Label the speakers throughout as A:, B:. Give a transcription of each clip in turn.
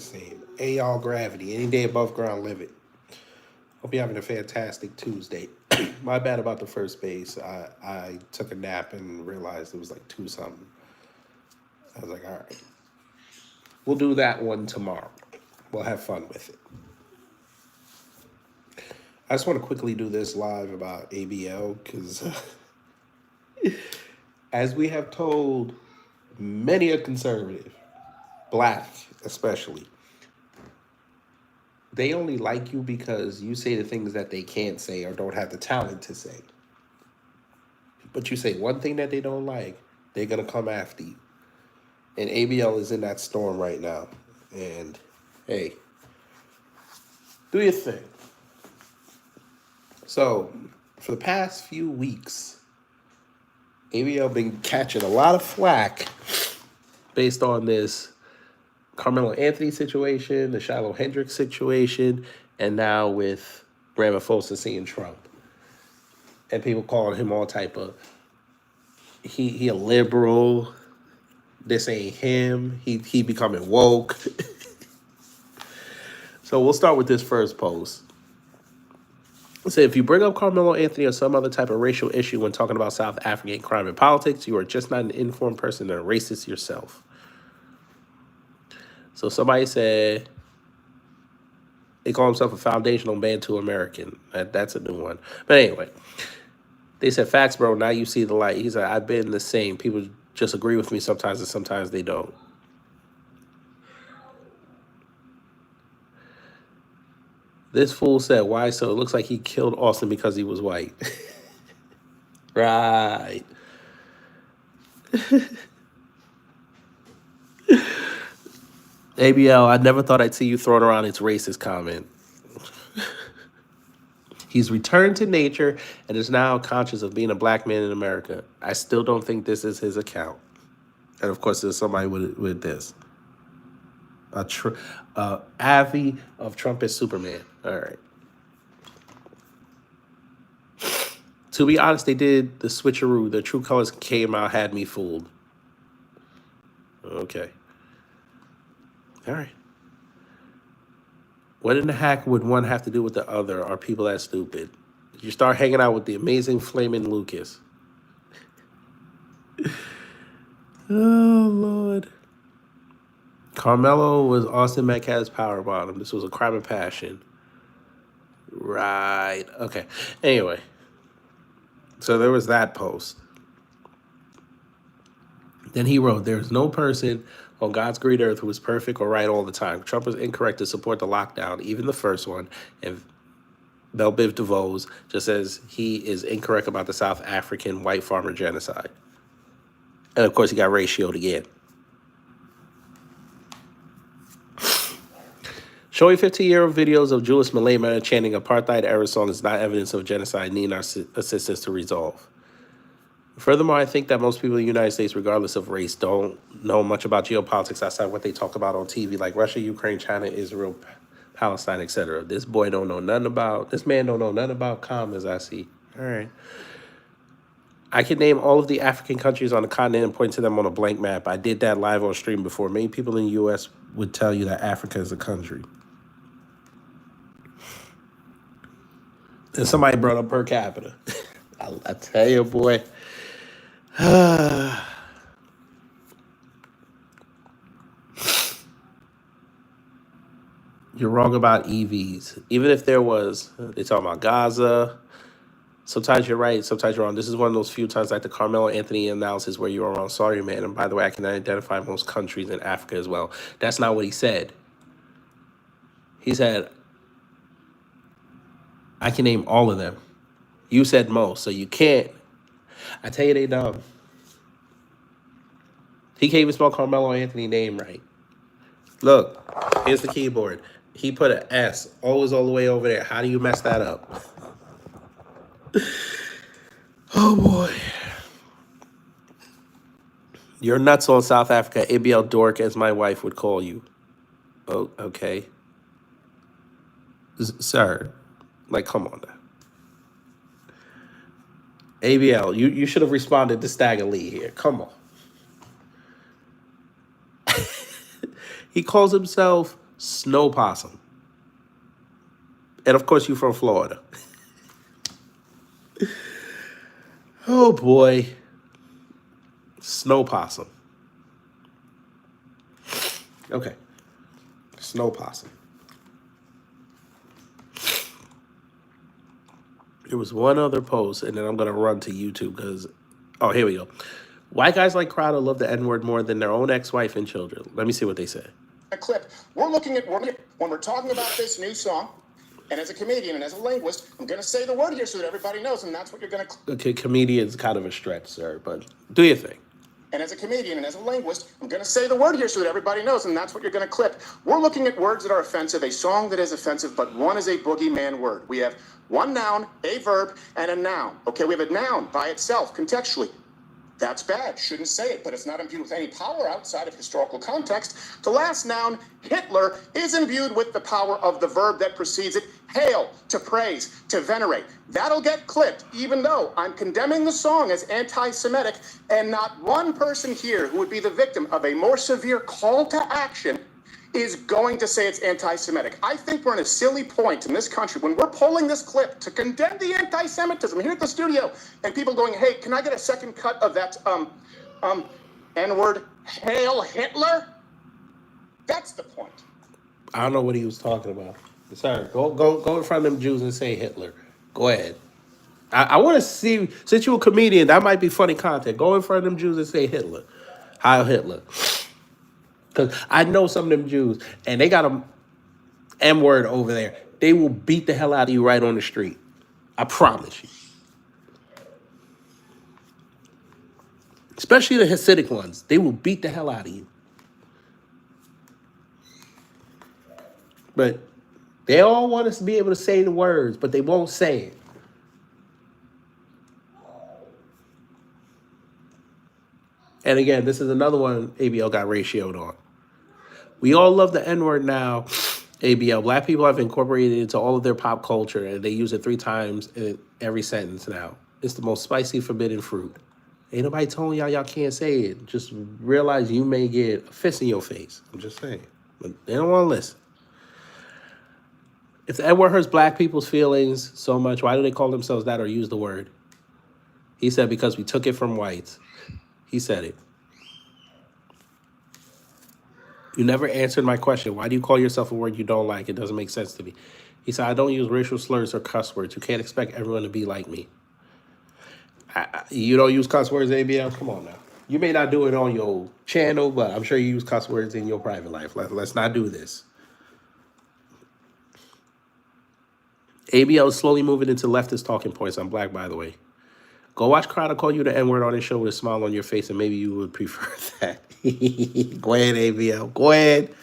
A: same. Ain't y'all gravity. Any day above ground, live it. Hope you're having a fantastic Tuesday. My bad about the first base. I took a nap and realized it was like 2 something. I was like, all right, we'll do that one tomorrow. We'll have fun with it. I just want to quickly do this live about ABL because, as we have told many a conservative, black especially, they only like you because you say the things that they can't say or don't have the talent to say. But you say one thing that they don't like, they're going to come after you. And ABL is in that storm right now. And hey, do your thing. So, for the past few weeks, ABL been catching a lot of flack based on this Carmelo Anthony situation, the Shiloh Hendricks situation, and now with Ramaphosa seeing Trump. And people calling him all type of, he a liberal, this ain't him, he becoming woke. So we'll start with this first post. It said, if you bring up Carmelo Anthony or some other type of racial issue when talking about South African crime and politics, you are just not an informed person and a racist yourself. So somebody said they call himself a foundational Bantu American. That's a new one. But anyway, they said, facts, bro, now you see the light. He said, I've been the same. People just agree with me sometimes and sometimes they don't. This fool said, why so? It looks like he killed Austin because he was white. Right. ABL, I never thought I'd see you throwing around its racist comment. He's returned to nature and is now conscious of being a black man in America. I still don't think this is his account. And of course, there's somebody with this. Avi of Trump is Superman. All right. To be honest, they did the switcheroo. The true colors came out, had me fooled. Okay. All right. What in the heck would one have to do with the other? Are people that stupid? You start hanging out with the amazing Flamin' Lucas. Oh, Lord. Carmelo was Austin Metcalf's power bottom. This was a crime of passion. Right. Okay. Anyway. So there was that post. Then he wrote, there is no person on God's great earth who is perfect or right all the time. Trump was incorrect to support the lockdown, even the first one. And Bell Biv DeVos just says he is incorrect about the South African white farmer genocide. And of course, he got ratioed again. Showing 15-year-old videos of Julius Malema chanting apartheid-era song is not evidence of genocide needing our assistance to resolve. Furthermore, I think that most people in the United States, regardless of race, don't know much about geopolitics outside what they talk about on TV, like Russia, Ukraine, China, Israel, Palestine, etc. This man don't know nothing about commas, I see. All right. I can name all of the African countries on the continent and point to them on a blank map. I did that live on stream before. Many people in the U.S. would tell you that Africa is a country. And somebody brought up per capita. I tell you, boy. You're wrong about EVs. Even if there was, they talk about Gaza. Sometimes you're right, sometimes you're wrong. This is one of those few times like the Carmelo Anthony analysis where you are wrong. Sorry, man. And by the way, I can identify most countries in Africa as well. That's not what he said. He said, I can name all of them. You said most, so you can't. I tell you, they dumb. He can't even spell Carmelo Anthony name right. Look, here's the keyboard. He put an S. O is all the way over there. How do you mess that up? Oh, boy. You're nuts on South Africa. ABL dork, as my wife would call you. Oh, okay. Sir, like, come on now. ABL, you should have responded to Stagger Lee here. Come on. He calls himself Snow possum. And of course, you from Florida. Oh boy. Snow possum. Okay. Snow possum. There was one other post, and then I'm gonna run to YouTube because, oh, here we go. White guys like Crowder love the N word more than their own ex-wife and children. Let me see what they say.
B: A clip. We're looking at when we're talking about this new song, and as a comedian and as a linguist, I'm going to say the word here so that everybody knows, and that's what you're going to.
A: Okay, comedian's kind of a stretch, sir, but do your thing.
B: And as a comedian and as a linguist, I'm going to say the word here so that everybody knows, and that's what you're going to clip. We're looking at words that are offensive, a song that is offensive, but one is a boogeyman word. We have one noun, a verb, and a noun. Okay, we have a noun by itself, contextually. That's bad. Shouldn't say it, but it's not imbued with any power outside of historical context. The last noun, Hitler, is imbued with the power of the verb that precedes it. Hail, to praise, to venerate. That'll get clipped, even though I'm condemning the song as anti-Semitic, and not one person here who would be the victim of a more severe call to action is going to say it's anti-Semitic. I think we're in a silly point in this country when we're pulling this clip to condemn the anti-Semitism here at the studio, and people going, hey, can I get a second cut of that N-word, Hail Hitler? That's the point.
A: I don't know what he was talking about. Sorry, go in front of them Jews and say Hitler. Go ahead. I want to see, since you're a comedian, that might be funny content. Go in front of them Jews and say Hitler. Heil Hitler. Because I know some of them Jews, and they got a M word over there. They will beat the hell out of you right on the street. I promise you. Especially the Hasidic ones. They will beat the hell out of you. But they all want us to be able to say the words, but they won't say it. And again, this is another one ABL got ratioed on. We all love the N-word now. ABL, black people have incorporated it into all of their pop culture, and they use it 3 times in every sentence now. It's the most spicy forbidden fruit. Ain't nobody telling y'all can't say it. Just realize you may get a fist in your face. I'm just saying. But they don't want to listen. If the N-word hurts black people's feelings so much, why do they call themselves that or use the word? He said because we took it from whites. He said it. You never answered my question. Why do you call yourself a word you don't like? It doesn't make sense to me. He said, I don't use racial slurs or cuss words. You can't expect everyone to be like me. You don't use cuss words, ABL? Come on now. You may not do it on your channel, but I'm sure you use cuss words in your private life. Let's not do this. ABL is slowly moving into leftist talking points. I'm black, by the way. Go watch Crowder call you the N-word on his show with a smile on your face, and maybe you would prefer that. Go ahead, ABL. Go ahead.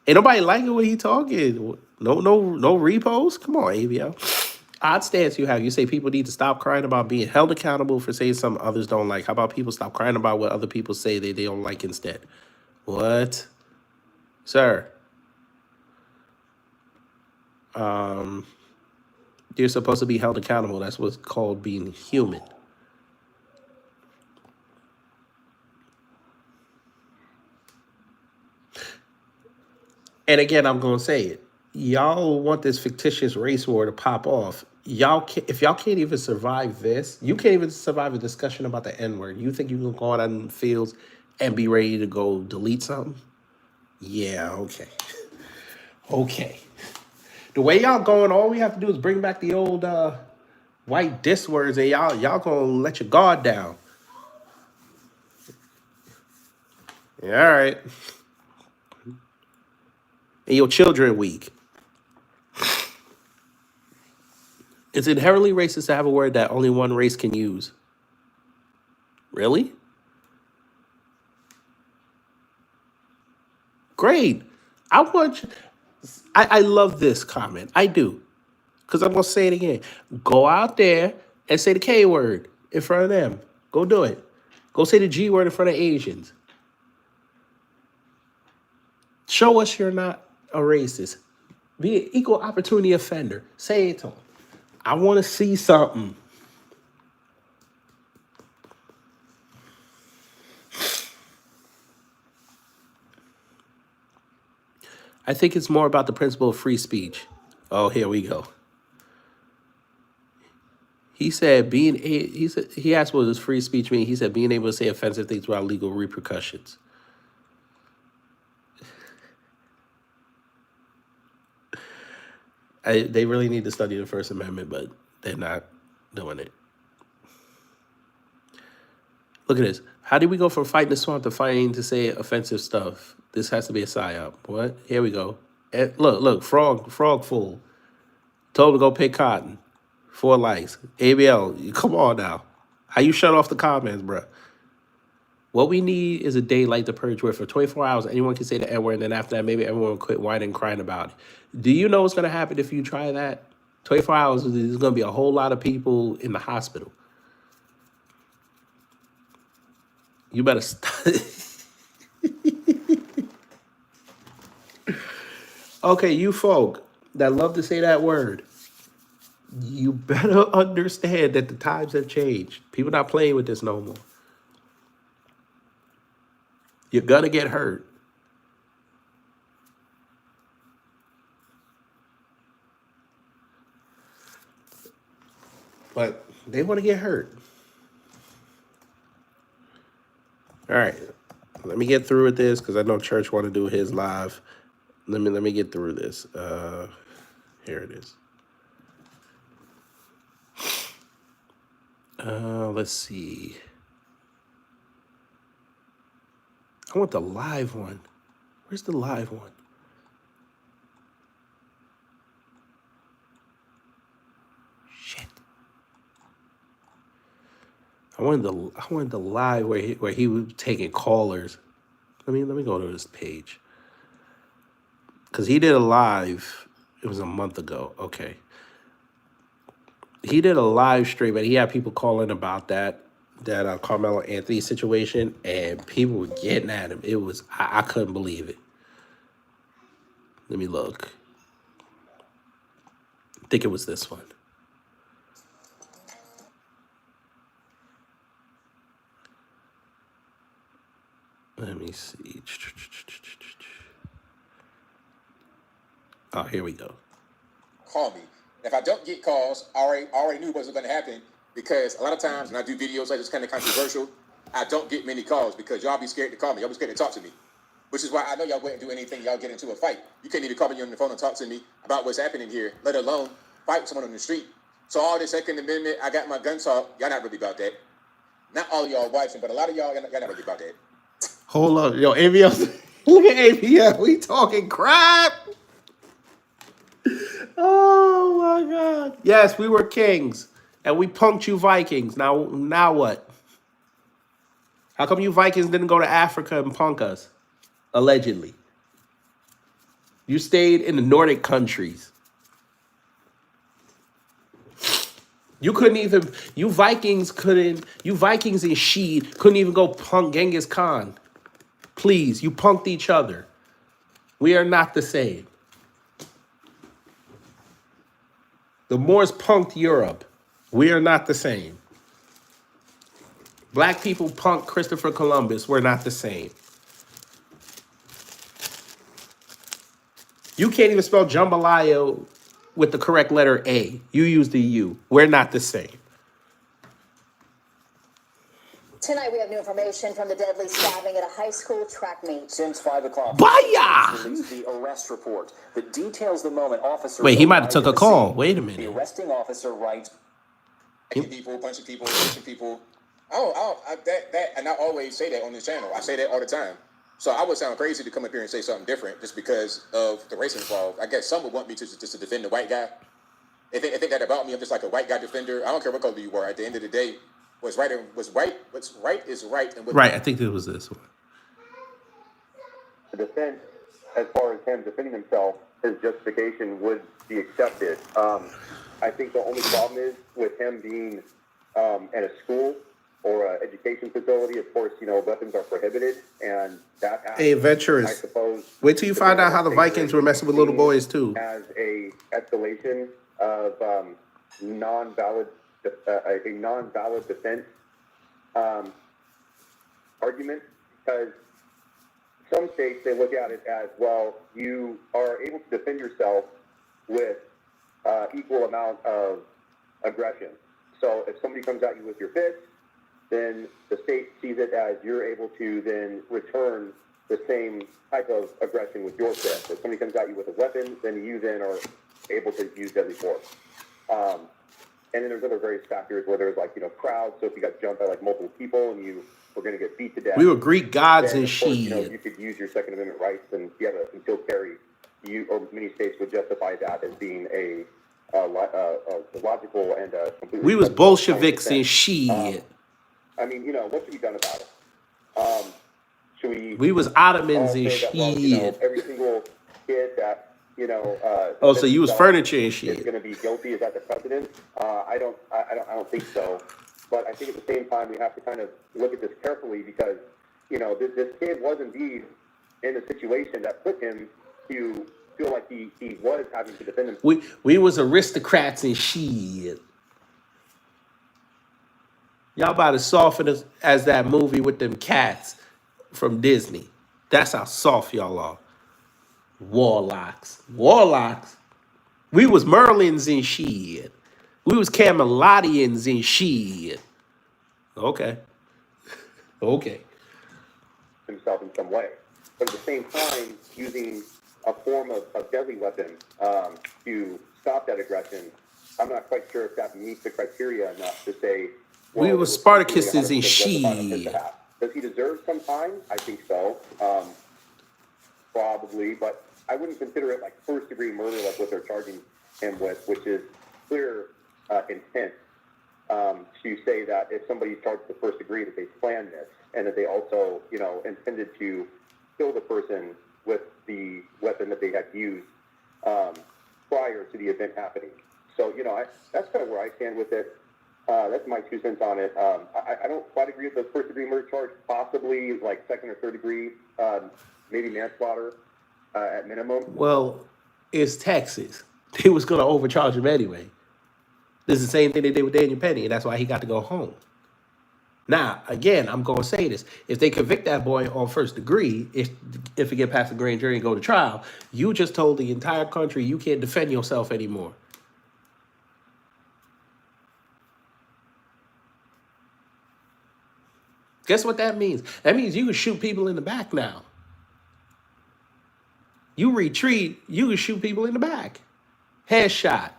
A: Ain't nobody liking what he talking. No repost. Come on, ABL. Odd stance you have. You say people need to stop crying about being held accountable for saying something others don't like. How about people stop crying about what other people say they don't like instead? What? Sir. You're supposed to be held accountable. That's what's called being human. And again, I'm going to say it. Y'all want this fictitious race war to pop off. If y'all can't even survive this, you can't even survive a discussion about the N-word. You think you can go out on the fields and be ready to go delete something? Yeah, okay. Okay. The way y'all going, all we have to do is bring back the old white diss words, and y'all gonna let your guard down. Yeah, all right. And your children weak. It's inherently racist to have a word that only one race can use. Really? Great. I love this comment. I do. Because I'm going to say it again. Go out there and say the K word in front of them. Go do it. Go say the G word in front of Asians. Show us you're not a racist. Be an equal opportunity offender. Say it to them. I want to see something. I think it's more about the principle of free speech. Oh, here we go. He said he asked what does free speech mean. He said being able to say offensive things without legal repercussions. They really need to study the First Amendment, but they're not doing it. Look at this. How did we go from fighting the swamp to fighting to say offensive stuff? This has to be a psyop. What? Here we go. Look, frog fool. Told him to go pick cotton. 4 likes. ABL, come on now. How you shut off the comments, bruh? What we need is a day like the Purge where for 24 hours anyone can say the N-word, and then after that maybe everyone will quit whining and crying about it. Do you know what's going to happen if you try that? 24 hours, there's going to be a whole lot of people in the hospital. You better stop. Okay, you folk that love to say that word, you better understand that the times have changed. People not playing with this no more. You're going to get hurt. But they want to get hurt. All right. Let me get through with this because I know Church want to do his live. Let me get through this. Here it is. Let's see. I want the live one. Where's the live one? Shit. I wanted the live where he was taking callers. Let me go to this page. Cause he did a live. It was a month ago. Okay. He did a live stream and he had people calling about that Carmelo Anthony situation, and people were getting at him. It was I couldn't believe it. Let me look. I think it was this one. Let me see. Oh, here we go.
B: Call me. If I don't get calls, I already knew what was going to happen, because a lot of times when I do videos like this kind of controversial, I don't get many calls because y'all be scared to call me. Y'all be scared to talk to me, which is why I know y'all wouldn't do anything. Y'all get into a fight. You can't even call me on the phone and talk to me about what's happening here, let alone fight with someone on the street. So all this Second Amendment, I got my gun talk, y'all not really about that. Not all of y'all watching, but a lot of y'all not really about that.
A: Hold up. Yo, ABL. Look at ABL. We talking crap. Oh my God. Yes, we were kings. And we punked you Vikings. Now what? How come you Vikings didn't go to Africa and punk us? Allegedly. You stayed in the Nordic countries. You couldn't even, you Vikings and Sheed couldn't even go punk Genghis Khan. Please, you punked each other. We are not the same. The Moors punked Europe. We are not the same. Black people punked Christopher Columbus. We're not the same. You can't even spell jambalaya with the correct letter A. You use the U. We're not the same.
C: Tonight we have new information from the deadly stabbing at a high school track meet.
D: Since 5 o'clock,
A: Baya!
D: released the arrest report that details the moment officers.
A: Wait, he might have
D: arrived
A: took
D: at
A: a
D: the
A: call.
D: scene.
A: Wait a
D: The
A: minute.
D: arresting officer writes,
B: People, punching people, pushing people. And I always say that on this channel. I say that all the time. So I would sound crazy to come up here and say something different just because of the race involved. I guess some would want me to just to defend the white guy. They think that about me. I'm just like a white guy defender. I don't care what color you were. At the end of the day, what's right is right, and what
A: Right, I think it was this one.
E: The defense, as far as him defending himself, his justification would be accepted. I think the only problem is with him being at a school or an education facility. Of course, weapons are prohibited, and that.
A: Hey, adventurous.
E: I suppose.
A: Wait till you find out how the Vikings were messing with little boys too.
E: As a escalation of a non-valid defense argument, because some states, they look at it as, well, you are able to defend yourself with equal amount of aggression. So if somebody comes at you with your fist, then the state sees it as you're able to then return the same type of aggression with your fist. If somebody comes at you with a weapon, then you then are able to use deadly force. And then there's other various factors where there's like, crowds. So if you got jumped by like multiple people and you were going to get beat to death.
A: We were Greek gods
E: then,
A: and
E: of course,
A: shit.
E: you could use your Second Amendment rights, and if you have a concealed carry, or many states would justify that as being a logical and completely.
A: We was
E: acceptable
A: Bolsheviks
E: point of
A: and
E: defense.
A: shit.
E: I mean, what should be done about it? Should we?
A: We was Ottomans and
E: say that, well,
A: shit.
E: every single kid that
A: Oh, so you was furniture and
E: is
A: shit.
E: going to be guilty? Is that the precedent? I don't think so. But I think at the same time we have to kind of look at this carefully because this kid was indeed in a situation that put him to feel like he was having to defend himself.
A: We was aristocrats and shit. Y'all about as soft as that movie with them cats from Disney. That's how soft y'all are. Warlocks. We was Merlins and shit. We was Camelottians and shit. Okay.
E: Himself in some way, but at the same time using a form of deadly weapon to stop that aggression. I'm not quite sure if that meets the criteria enough to say. Well,
A: We were Spartacuses and shit.
E: Does he deserve some time? I think so, probably, but I wouldn't consider it like first-degree murder, like what they're charging him with, which is clear intent to say that if somebody's charged with first degree, that they planned this and that they also, intended to kill the person with the weapon that they had used prior to the event happening. So, that's kind of where I stand with it. That's my 2 cents on it. I don't quite agree with the first degree murder charge, possibly like second or third degree, maybe manslaughter at minimum.
A: Well, it's Texas. They was gonna overcharge him anyway. This is the same thing they did with Daniel Penny, and that's why he got to go home. Now, again, I'm gonna say this: if they convict that boy on first degree, if it get past the grand jury and go to trial, you just told the entire country you can't defend yourself anymore. Guess what that means? That means you can shoot people in the back now. You retreat, you can shoot people in the back. Headshot.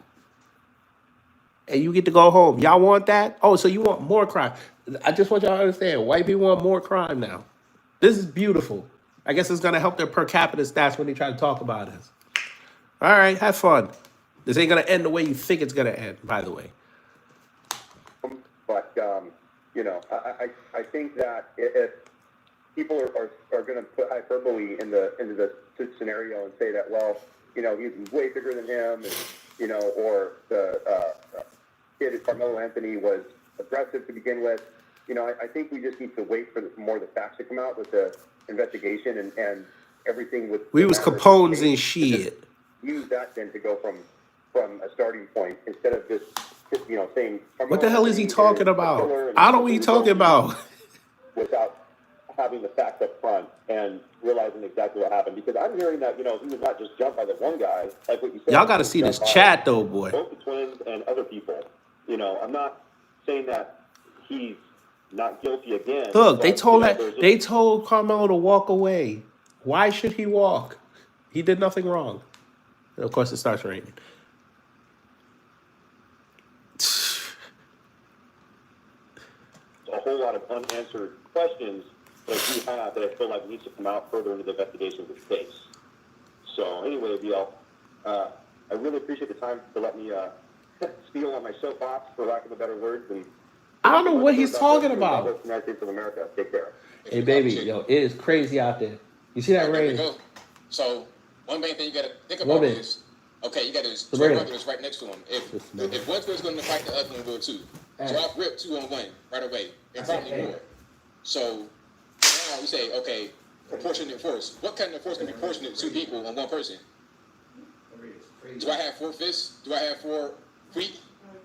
A: And you get to go home. Y'all want that? Oh, so you want more crime. I just want y'all to understand, white people want more crime now. This is beautiful. I guess it's going to help their per capita stats when they try to talk about this. All right, have fun. This ain't going to end the way you think it's going to end, by the way.
E: But, I think that if people are going to put hyperbole into the scenario and say that, well, he's way bigger than him, and, or the kid Carmelo Anthony was aggressive to begin with. I think we just need to wait for more of the facts to come out with the investigation and everything with.
A: We was Capones and shit.
E: Use that then to go from a starting point instead of just saying.
A: What the hell is he talking about? I don't know what he's talking about.
E: Without having the facts up front and realizing exactly what happened, because I'm hearing that he was not just jumped by the one guy, like what you said.
A: Y'all got to see this chat though, boy.
E: Both the twins and other people. I'm not saying that he's not guilty again.
A: Look, they told Carmelo to walk away. Why should he walk? He did nothing wrong. And of course, it starts raining.
E: A whole lot of unanswered questions that you have that I feel like needs to come out further into the investigation of this case. So anyway, DL, I really appreciate the time to let me spiel on my soapbox, for lack of a better word. And
A: I don't know what he's talking about.
E: United States of America, take care.
A: Hey, baby, yo, it is crazy out there. You see that rain?
F: So one main thing you got to think about is, okay, you got this two brothers right next to him. If one's going to fight, the other one will too. So I've ripped 2-on-1 right away, and probably more. So now we say, okay, proportionate force. What kind of force can be proportionate to 2 people on one person? Do I have 4 fists? Do I have 4 feet?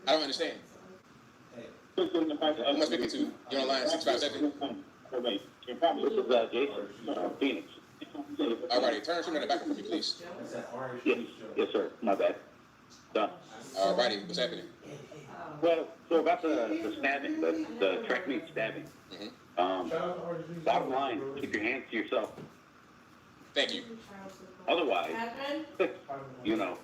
F: I don't understand. Who am I speaking to? You're online 657.
E: This is Jason, Phoenix.
F: All righty, turn the back for me, please.
G: Yes, yes, sir. My bad. Done.
F: All righty, what's happening?
G: Well, so about the stabbing, the track meet stabbing. Bottom line, keep your hands to yourself.
F: Thank you.
G: Otherwise, you know,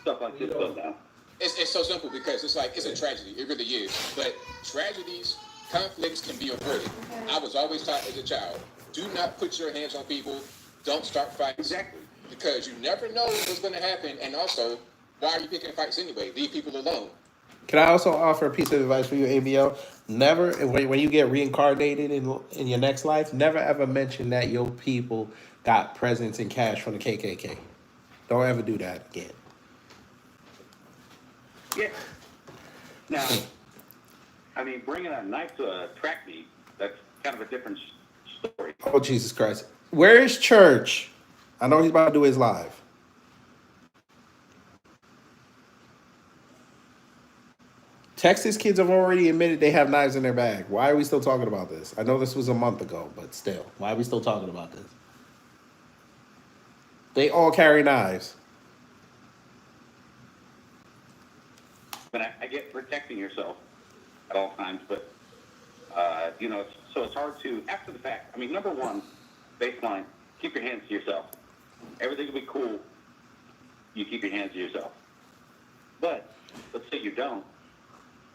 G: stuff like this goes down.
F: It's so simple because it's like, it's a tragedy. It really is. But tragedies, conflicts can be avoided. I was always taught as a child, do not put your hands on people. Don't start fights.
G: Exactly.
F: Because you never know what's going to happen. And also, why are you picking fights anyway? Leave people alone.
A: Can I also offer a piece of advice for you, ABL? Never, when you get reincarnated in your next life, never ever mention that your people got presents and cash from the KKK. Don't ever do that again.
G: Yeah. Now, I mean, bringing a knife to a track meet, that's kind of a different story.
A: Oh, Jesus Christ. Where is church? I know he's about to do his live. Texas kids have already admitted they have knives in their bag. Why are we still talking about this? I know this was a month ago, but still. Why are we still talking about this? They all carry knives.
G: But I get protecting yourself at all times, but, you know, so it's hard to, after the fact, I mean, number one, baseline, keep your hands to yourself. Everything will be cool. You keep your hands to yourself. But let's say you don't.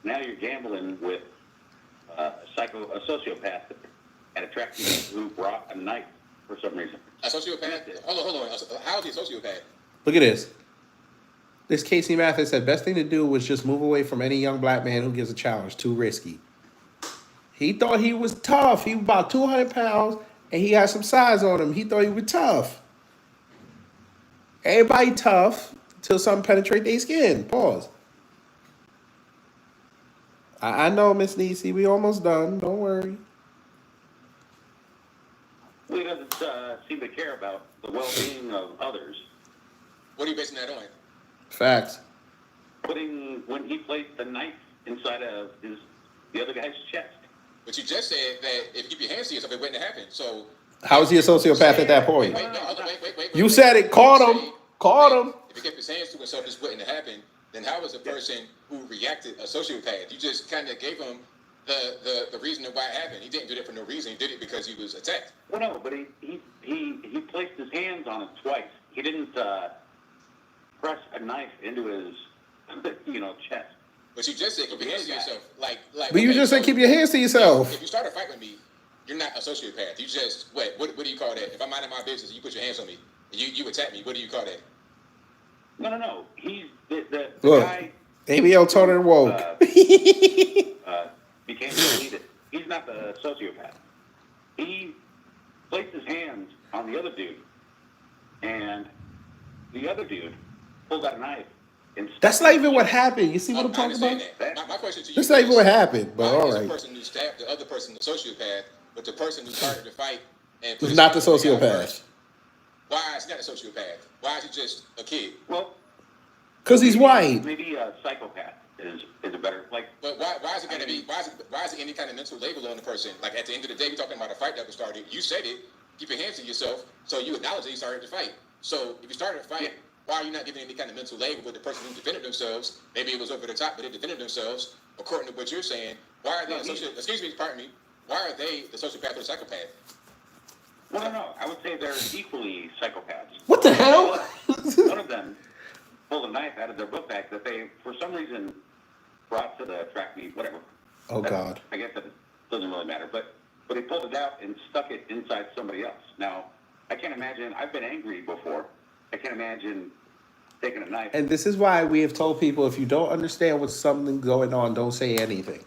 G: Now you're gambling with a sociopath at a track meet who brought a knife for some reason.
F: A sociopath? Hold on. How is he a sociopath?
A: Look at this. This Casey Mathis said, best thing to do was just move away from any young black man who gives a challenge. Too risky. He thought he was tough. He was about 200 pounds, and he had some size on him. He thought he was tough. Everybody tough till something penetrate their skin. Pause. I know, Miss Niecy. We almost done. Don't worry.
G: Well, he doesn't seem to care about the well-being of others.
F: What are you basing that on?
A: Facts.
G: When he placed the knife inside of the other guy's chest.
F: But you just said that if you keep your hands to yourself, it wouldn't happen. So
A: How is he a sociopath at that point?
F: Wait.
A: You said it. Caught him. Caught him.
F: If he kept his hands to himself, this wouldn't happen. Then how was a person who reacted a sociopath? You just kind of gave him the reason why it happened. He didn't do it for no reason. He did it because he was attacked.
G: Well, no, but he placed his hands on it twice. He didn't press a knife into his chest.
F: But you just said keep your hands to yourself. Like.
A: But you just said keep your hands to yourself.
F: If you start a fight with me, you're not a sociopath. You just what do you call that? If I'm minding my business, and you put your hands on me, and you attack me. What do you call that?
G: No. He's the
A: Look,
G: guy.
A: ABL Turner woke.
G: Became deleted. He's not the sociopath. He placed his hands on the other dude, and the other dude pulled out a knife.
A: That's not even what happened. You see what I'm talking about?
F: My question to you
A: That's not even what happened, but all
F: is
A: right.
F: the person who stabbed the other person the sociopath, but the person who started the fight and
A: He's not the sociopath.
F: Why is he not a sociopath? Why is he just a kid?
G: Well,
A: Because he's white.
G: Maybe a psychopath is a better
F: But why is it gonna be? Why is it any kind of mental label on the person? Like at the end of the day, we're talking about a fight that was started. You said it. Keep your hands to yourself. So you acknowledge that you started the fight. So if you started a fight, why are you not giving any kind of mental label with the person who defended themselves? Maybe it was over the top, but they defended themselves. According to what you're saying, why are they? Excuse me, pardon me. Why are they the sociopath or the psychopath?
G: No. I would say they're equally psychopaths.
A: What the hell?
G: One of them pulled a knife out of their book bag that they, for some reason, brought to the track meet, whatever.
A: Oh, God.
G: I guess that doesn't really matter. But he pulled it out and stuck it inside somebody else. Now, I can't imagine. I've been angry before. I can't imagine taking a knife.
A: And this is why we have told people, if you don't understand what's something going on, don't say anything.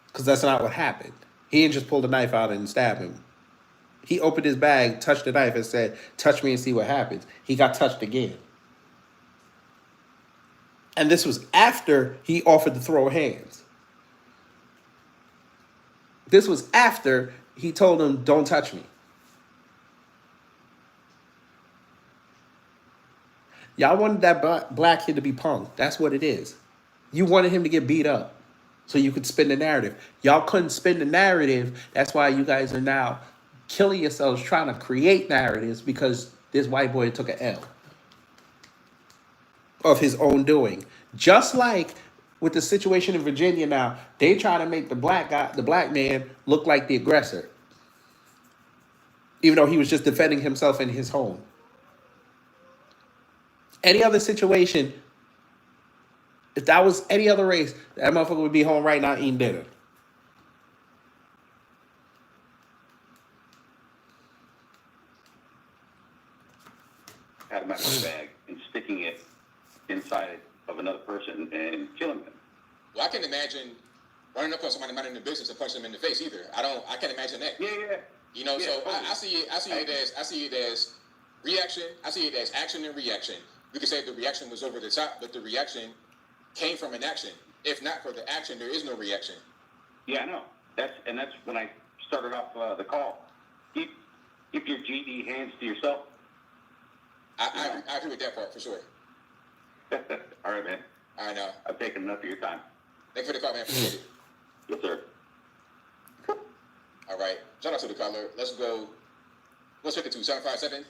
A: Because that's not what happened. He didn't just pull the knife out and stab him. He opened his bag, touched the knife, and said, touch me and see what happens. He got touched again. And this was after he offered to throw hands. This was after he told him, don't touch me. Y'all wanted that black kid to be punked. That's what it is. You wanted him to get beat up so you could spin the narrative. Y'all couldn't spin the narrative. That's why you guys are now killing yourselves trying to create narratives because this white boy took an L of his own doing. Just like with the situation in Virginia now, they try to make the black man, look like the aggressor, even though he was just defending himself in his home. Any other situation, if that was any other race, that motherfucker would be home right now eating dinner.
G: Out of my bag and sticking it inside of another person and killing them.
F: Well, I can imagine running up on somebody minding their business and punching them in the face either. I can't imagine that.
G: Yeah.
F: You know,
G: Yeah,
F: so
G: totally.
F: I see it as reaction. I see it as action and reaction. You could say the reaction was over the top, but the reaction came from an action. If not for the action, there is no reaction.
G: Yeah, I know. That's when I started off the call. Keep your GD hands to yourself.
F: I agree with that part for sure.
G: All right, man.
F: I know.
G: I've taken enough of your time.
F: Thank you for the call, man. Appreciate it.
G: Yes, sir.
F: All right. Shout out to the caller. Let's go. What's 52? 757?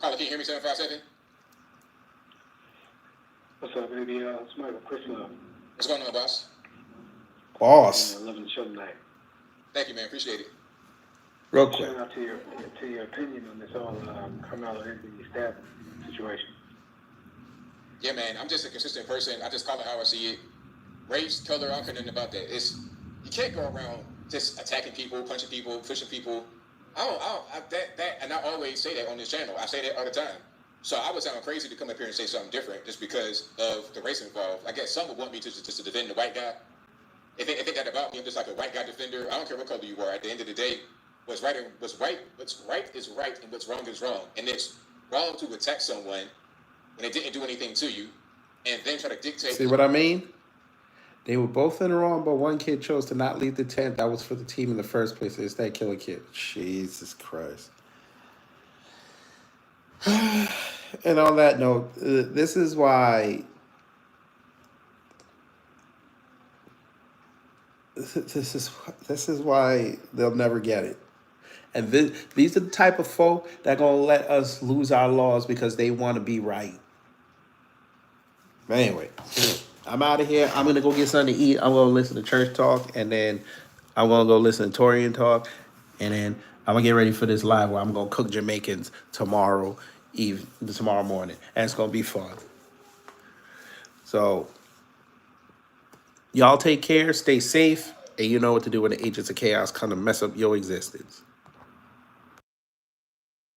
F: Caller, can you hear me? 757?
H: What's up, baby? It's Michael. Chris Love.
F: What's going on, boss?
A: Boss.
H: Loving the show tonight.
F: Thank you, man. Appreciate it.
A: Real quick.
H: Shout out to your opinion on this whole Carmelo Anthony stabbing situation.
F: Yeah, man. I'm just a consistent person. I just call it how I see it. Race, color, I don't care nothing about that. You can't go around just attacking people, punching people, pushing people. And I always say that on this channel. I say that all the time. So I would sound crazy to come up here and say something different just because of the race involved. I guess some would want me to just to defend the white guy. If they think that about me, I'm just like a white guy defender. I don't care what color you are. At the end of the day, what's right is right, and what's wrong is wrong. And it's wrong to attack someone when they didn't do anything to you, and then try to dictate.
A: See what I mean? They were both in the wrong, but one kid chose to not leave the tent. That was for the team in the first place. It's that killer kid. Jesus Christ. And on that note, this is why they'll never get it. And these are the type of folk that are going to let us lose our laws because they want to be right. But anyway, I'm out of here. I'm going to go get something to eat. I'm going to listen to church talk, and then I'm going to go listen to Torian talk, and then I'm going to get ready for this live where I'm going to cook Jamaicans tomorrow morning, and it's going to be fun. So y'all take care, stay safe, and you know what to do when the agents of chaos come to mess up your existence.